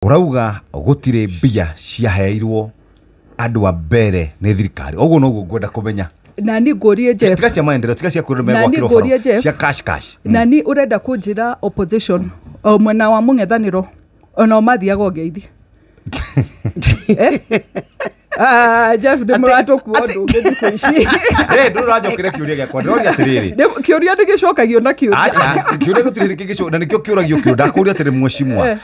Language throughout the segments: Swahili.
Urauga gutire mbia ciaheirwo andu a mbere ni thirikari. Oguo no ngwenda kumenya. Nani ngorie Jeff. Tiga cia maendeleo, tiga cia kurumia gwa kirofaro. Cia cash. Nani urenda kunjira opposition mwena wa mung'ethaniro ona mathiaga ngeithi. Jeff de murato kuondo ngithiku ici. Ndurajokire kiuria giakwa ndoria atiriri. Kiuria ndigicokagio na kiuria. Acha, kiuria gutiriri kigicoka na nikio kiuragio kiuria ndakuria atiri mweshimwa.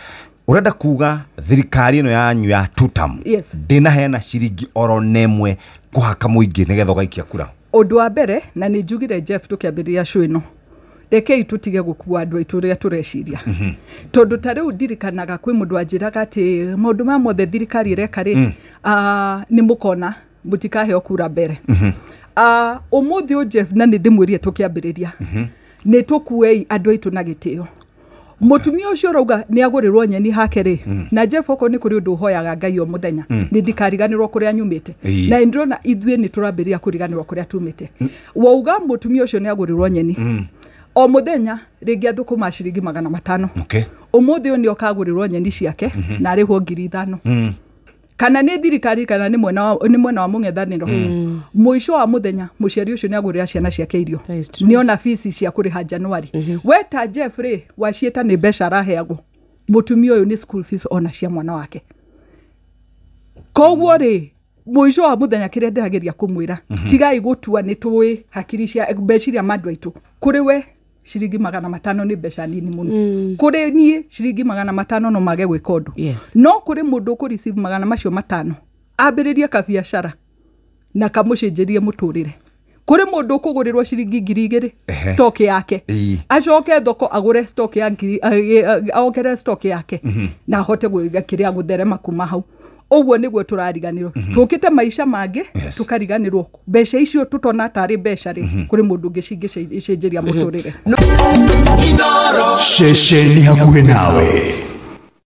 Urenda kuga thirikari ino yanyu ya tutam. Yes. Ndina heana ciringi oro nemwe kuhaka muingi nigetha gaikia kura. Undu wa mbere na ni njugire Jeff tukiambiria show ino. Rekei tutige gukua andu aitu ria tureciria. Tondu tariu ndirikanaga kwi mundu anjiraga ati maundu ma mothe thirikari ireka ri ni mukona mutikahe okura mbere. Umuthi u Jeff na ni ndimwirie tukiambiriria. Ni tukuei andu aitu na gitio. Mutumia ucio rauga ni agurirwo nyeni hake ri na Jeff oko ni kuri undu hoyaga Ngai o muthenya ni ndikariganirwo kuria nyumite na indrona ithue ni turambiria kuriganirwo kuria tumite wauga mutumia ucio ni agurirwo nyeni o muthenya ringi athukuma ciringi 500 okay umuthi oni okagurirwo nyeni ciake na arihwo 5,000 kana ni thirikari kana ni mwena wa mung'ethaniro muico wa muthenya muciari ucio ni agurira ciana ciake irio ni ona fees cia kuriha January weta Jeffrey wacieta ni besha raheago mutumia uyu ni school fees ona cia mwana wake koguo ri muico wa muthenya kiria ndirageria kumwira tigai gutua ni tuwi hakiri cia beciria mandu aitu kuri we ciringi 500 ni besha nini muno kuri nie ciringi 500 no mage gwika undu no kuri mundu ku receive 500 macio 5 ambiriria ka biashara na kamucenjerie muturire kuri mundu kugurirwo ciringi 2,000 stock yake acoke thoko agure stock ya aokere stock yake na hote gwiga kiria gutherema kuma hau oguo niguo turariganirwo tukite maisha mangi tukariganirwo besha icio tutona tari besha ri kuri mundu ngicingicenjeria muturire Shesheni hakuhe nawe.